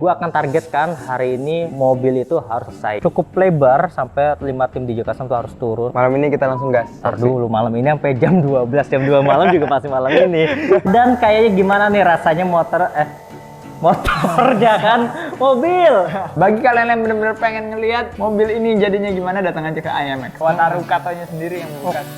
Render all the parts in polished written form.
Gue akan targetkan hari ini mobil itu harus selesai. Cukup lebar sampai 5 tim DJ Custom tuh harus turun. Malam ini kita langsung gas. Ntar dulu, malam ini sampai jam 12, jam 2 malam juga pasti malam ini. Dan kayaknya gimana nih rasanya motornya kan mobil. Bagi kalian yang benar-benar pengen ngelihat mobil ini jadinya gimana, datang aja ke IMX. Wataru Katonya sendiri yang bukan.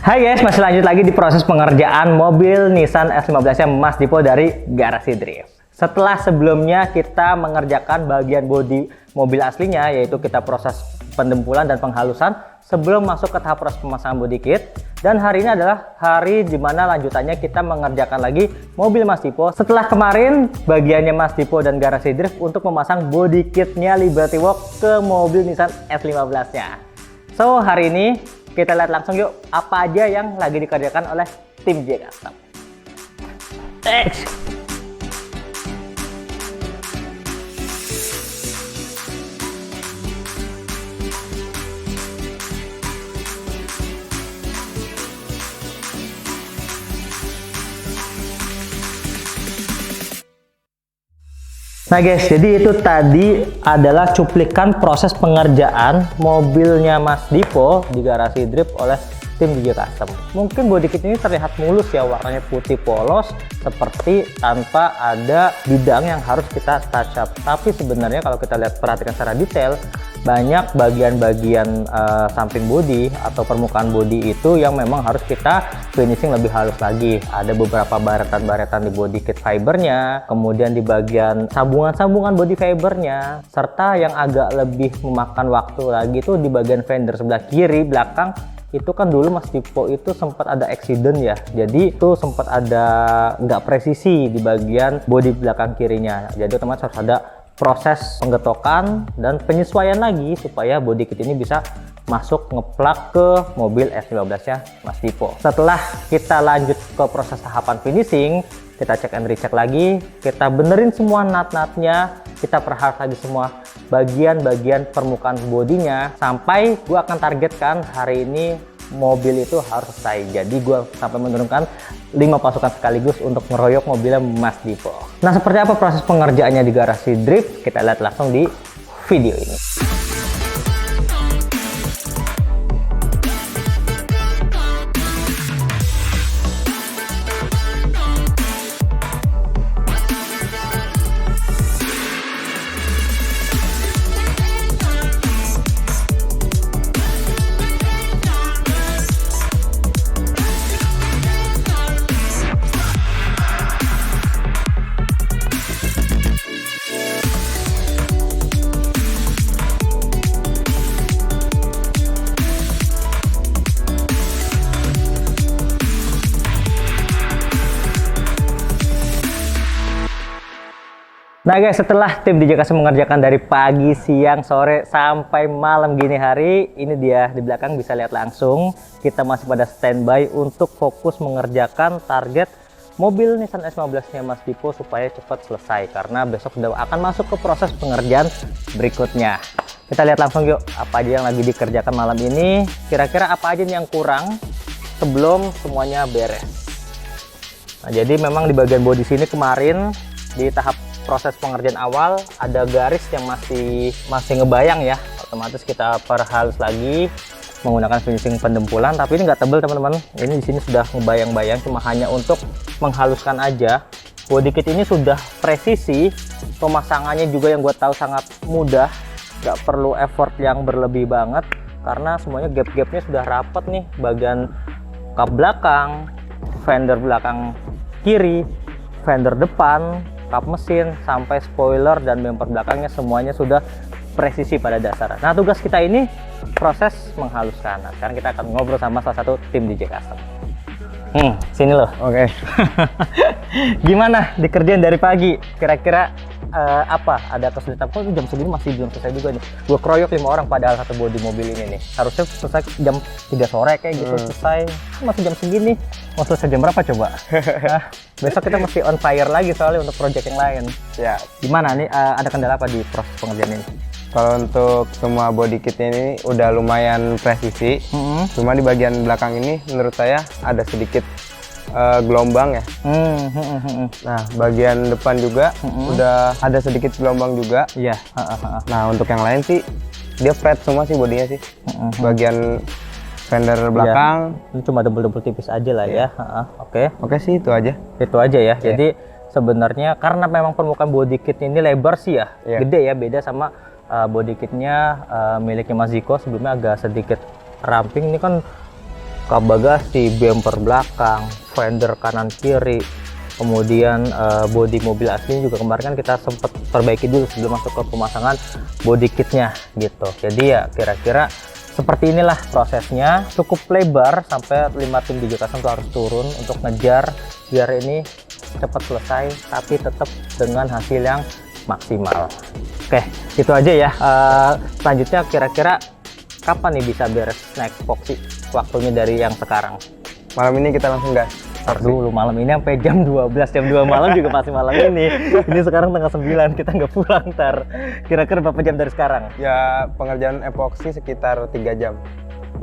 Hai guys, masih lanjut lagi di proses pengerjaan mobil Nissan S15 nya Mas Dipo dari Garasi Drift. Setelah sebelumnya kita mengerjakan bagian bodi mobil aslinya, yaitu kita proses pendempulan dan penghalusan sebelum masuk ke tahap proses pemasangan body kit. Dan hari ini adalah hari dimana lanjutannya kita mengerjakan lagi mobil Mas Dipo. Setelah kemarin bagiannya Mas Dipo dan Garasi Drift untuk memasang body kitnya Liberty Walk ke mobil Nissan S15 nya. So hari ini kita lihat langsung yuk apa aja yang lagi dikerjakan oleh tim DJ Custom. Nah guys, jadi itu tadi adalah cuplikan proses pengerjaan mobilnya Mas Dipo di Garasi Drift oleh tim DJ Custom. Mungkin body kit ini terlihat mulus ya, warnanya putih polos seperti tanpa ada bidang yang harus kita touch up. Tapi sebenarnya kalau kita lihat perhatikan secara detail, banyak bagian-bagian samping body atau permukaan body itu yang memang harus kita finishing lebih halus lagi. Ada beberapa baretan-baretan di body kit fibernya, kemudian di bagian sambungan-sambungan body fibernya, serta yang agak lebih memakan waktu lagi tuh di bagian fender sebelah kiri belakang. Itu kan dulu Mas Dipo itu sempat ada accident ya, jadi itu sempat ada nggak presisi di bagian bodi belakang kirinya, jadi otomatis harus ada proses penggetokan dan penyesuaian lagi supaya body kit ini bisa masuk ngeplak ke mobil S15 nya Mas Dipo. Setelah kita lanjut ke proses tahapan finishing, kita cek and recheck lagi, kita benerin semua nut-nutnya, kita perhalus lagi semua bagian-bagian permukaan bodinya, sampai gua akan targetkan hari ini mobil itu harus selesai. Jadi gua sampai menurunkan 5 pasukan sekaligus untuk ngeroyok mobilnya Mas Dipo. Nah, seperti apa proses pengerjaannya di Garasi Drift? Kita lihat langsung di video ini. Nah guys, setelah tim DJ Custom mengerjakan dari pagi, siang, sore, sampai malam gini hari, ini dia di belakang bisa lihat langsung. Kita masih pada standby untuk fokus mengerjakan target mobil Nissan S15-nya Mas Dipo supaya cepat selesai. Karena besok sudah akan masuk ke proses pengerjaan berikutnya. Kita lihat langsung yuk apa aja yang lagi dikerjakan malam ini. Kira-kira apa aja yang kurang sebelum semuanya beres. Nah, jadi memang di bagian bodi sini kemarin di tahap proses pengerjaan awal ada garis yang masih ngebayang ya, otomatis kita perhalus lagi menggunakan finishing pendempulan, tapi ini nggak tebel teman-teman, ini di sini sudah ngebayang-bayang, cuma hanya untuk menghaluskan aja. Body kit ini sudah presisi, pemasangannya juga yang gue tahu sangat mudah, nggak perlu effort yang berlebih banget karena semuanya gap-gapnya sudah rapet nih, bagian kap belakang, fender belakang kiri, fender depan, kap mesin, sampai spoiler dan bumper belakangnya semuanya sudah presisi pada dasarnya. Nah, tugas kita ini proses menghaluskan. Nah, sekarang kita akan ngobrol sama salah satu tim DJ Custom. Sini loh. Oke. Gimana dikerjain dari pagi? Kira-kira apa? Ada kesulitan? Kok jam segini masih belum selesai juga nih? Gue keroyok 5 orang padahal satu bodi mobil ini nih. Harusnya selesai jam 3 sore kayak gitu selesai. Masih jam segini. Mau selesai jam berapa coba? Nah, besok kita mesti on fire lagi soalnya untuk project yang lain. Ya. Gimana nih? Ada kendala apa di proses pengerjaan ini? Kalau untuk semua body kitnya ini udah lumayan presisi. Cuma di bagian belakang ini menurut saya ada sedikit gelombang ya. Nah, bagian depan juga udah ada sedikit gelombang juga. Iya. Nah, untuk yang lain sih dia flat semua sih bodinya sih. Bagian fender belakang Ini cuma dempul-dempul tipis aja lah ya. Oke. oke sih itu aja. Itu aja ya. Jadi sebenarnya karena memang permukaan body kit ini lebar sih ya, gede ya, beda sama body kitnya miliknya Mas Ziko sebelumnya agak sedikit ramping. Ini kan kap bagasi, bumper belakang, fender kanan kiri, kemudian bodi mobil asli juga kemarin kan kita sempat perbaiki dulu sebelum masuk ke pemasangan body kitnya gitu. Jadi ya kira-kira seperti inilah prosesnya, cukup lebar sampai 5 tim DJ Custom tuh harus turun untuk ngejar biar ini cepat selesai tapi tetap dengan hasil yang maksimal. Oke, itu aja ya. Selanjutnya kira-kira kapan nih bisa beres naik epoxy? Waktunya dari yang sekarang. Malam ini kita langsung gas. Dulu malam ini sampai jam 12, jam 2 malam juga masih malam ini. Ini sekarang tanggal 9, kita nggak pulang ntar. Kira-kira berapa jam dari sekarang? Ya pengerjaan epoksi sekitar 3 jam.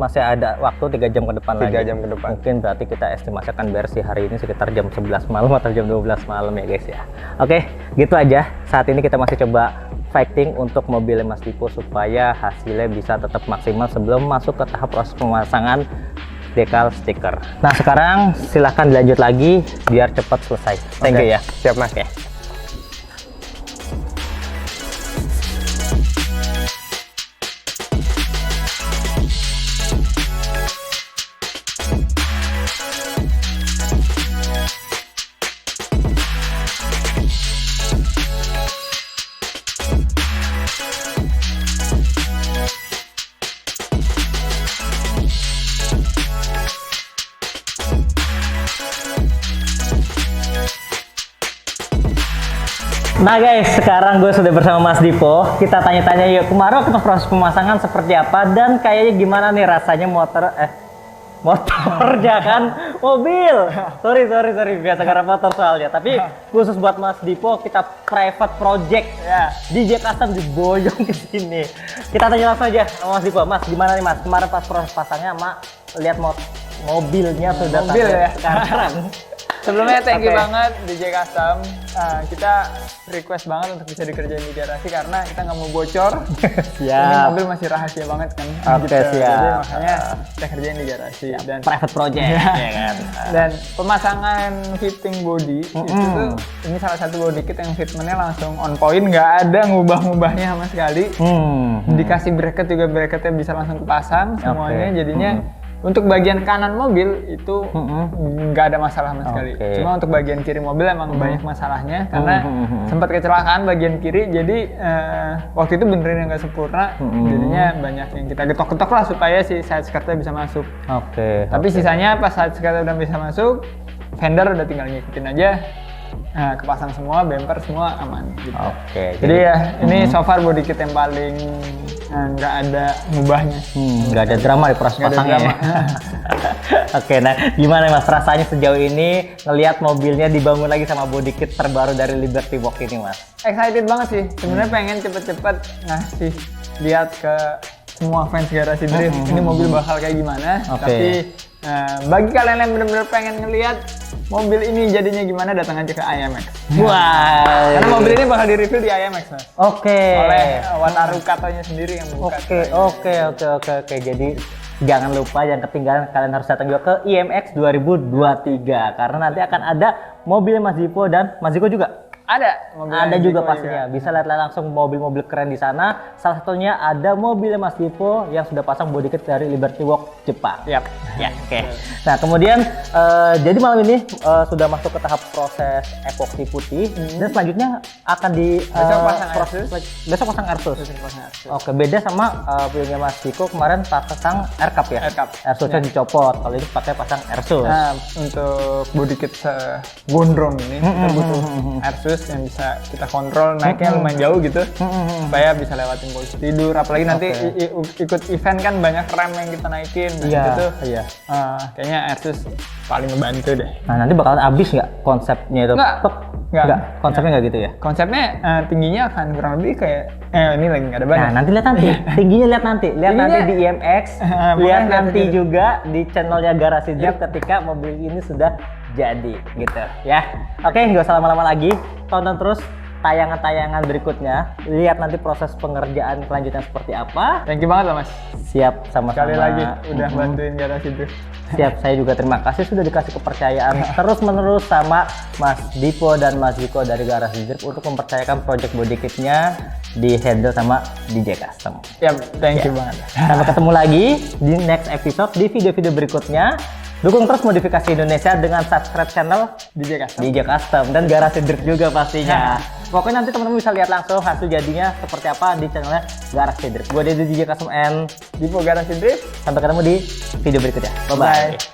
Masih ada waktu 3 jam ke depan 3 lagi. jam ke depan. Mungkin berarti kita estimasi akan beres di hari ini sekitar jam 11 malam atau jam 12 malam ya guys ya. Oke, gitu aja. Saat ini kita masih coba fighting untuk mobil Mas Dipo supaya hasilnya bisa tetap maksimal sebelum masuk ke tahap proses pemasangan decal stiker. Nah sekarang silahkan dilanjut lagi biar cepat selesai. Thank you ya. Siap Mas. Oke. Nah guys, sekarang gue sudah bersama Mas Dipo. Kita tanya-tanya yuk, kemarin waktu proses pemasangan seperti apa dan kayaknya gimana nih rasanya motor ya kan? Mobil. Sorry, biasa karena motor soalnya. Tapi khusus buat Mas Dipo kita private project ya. DJ Custom diboyong ke sini. Kita tanya langsung aja sama Mas Dipo. Mas, gimana nih Mas? Kemarin pas proses pasangnya sama lihat mobilnya sudah Mobil ya sekarang. Sebelumnya thank you banget DJ Custom. Kita request banget untuk bisa dikerjain di garasi karena kita nggak mau bocor. Ini Siap. mobil masih rahasia banget kan. Oke, Jadi siap. makanya kita kerjain di garasi dan Private project ya kan. dan pemasangan fitting body itu tuh ini salah satu body kit yang fitmentnya langsung on point, nggak ada ngubah-ngubahnya sama sekali. Dikasih bracket juga, bracketnya bisa langsung kepasang semuanya. Jadinya untuk bagian kanan mobil itu nggak ada masalah sama sekali. Cuma untuk bagian kiri mobil emang banyak masalahnya karena sempat kecelakaan bagian kiri. Jadi waktu itu benerin yang nggak sempurna. Jadinya banyak yang kita getok-getok lah supaya si side skirtnya bisa masuk. Tapi sisanya pas side skirtnya udah bisa masuk, fender udah tinggal ngikutin aja. Kepasang semua, bumper semua aman gitu. Jadi ya ini so far body kit yang paling nggak ada ngubahnya. Nggak ada drama di proses pasangnya. Oke, nah gimana Mas rasanya sejauh ini ngelihat mobilnya dibangun lagi sama body kit terbaru dari Liberty Walk ini Mas? Excited banget sih. Sebenarnya pengen cepet-cepet ngasih lihat ke semua fans garasi drift ini mobil bakal kayak gimana. Tapi bagi kalian yang benar-benar pengen ngelihat mobil ini jadinya gimana, datang aja ke IMX. Wah. Karena mobil ini bakal di-review di IMX, Mas. Oleh Wataru Katonya sendiri yang membuka. Oke. Jadi jangan lupa, jangan ketinggalan, kalian harus datang juga ke IMX 2023 karena nanti akan ada mobil Mas Dipo dan Mas Diko juga. Ada juga pastinya. Bisa lihat langsung mobil-mobil keren di sana. Salah satunya ada mobil Mas Dipo yang sudah pasang body kit dari Liberty Walk Jepang. Ya, oke. Nah, kemudian jadi malam ini sudah masuk ke tahap proses epoksi putih dan selanjutnya akan di besok pasang Airsus. Oke, beda sama punya Mas Diko kemarin pasang Aircup ya. Airsusnya dicopot. Kalau ini pasang Airsus. Nah, untuk body kit gondrong ini kita butuh Airsus. terus yang bisa kita kontrol naiknya lumayan jauh gitu, supaya bisa lewatin posisi tidur. Apalagi nanti ikut event kan banyak rem yang kita naikin. Nah, Iya, itu tuh iya. kayaknya Asus paling ngebantu deh. Nah, nanti bakalan habis nggak konsepnya itu? Nggak. Pep. Nggak, konsepnya nggak gitu ya? Konsepnya tingginya akan kurang lebih kayak ini lagi nggak ada ban. Nah, nanti lihat nanti. Tingginya lihat nanti. Lihat Tingginya- nanti di IMX. Boleh lihat lihat nanti gitu. juga di channelnya Garasi Drift ketika mobil ini sudah jadi gitu ya. Oke, nggak usah lama-lama lagi. Tonton terus tayangan-tayangan berikutnya. Lihat nanti proses pengerjaan kelanjutan seperti apa. Thank you banget loh Mas. Siap, sama-sama. Sekali lagi udah bantuin Garasi Drift. Siap, saya juga terima kasih sudah dikasih kepercayaan terus-menerus sama Mas Dipo dan Mas Ziko dari Garasi Drift untuk mempercayakan project body kitnya di handle sama DJ Custom. Yap, thank you banget. Sampai ketemu lagi di next episode di video-video berikutnya. Dukung terus Modifikasi Indonesia dengan subscribe channel DJ Custom. DJ Custom dan Garasi Drift juga pastinya. Pokoknya nanti teman-teman bisa lihat langsung hasil jadinya seperti apa di channelnya Garasi Drift. Gue dari DJ Custom and Dipo Garasi Drift. sampai ketemu di video berikutnya. Bye-bye. Bye.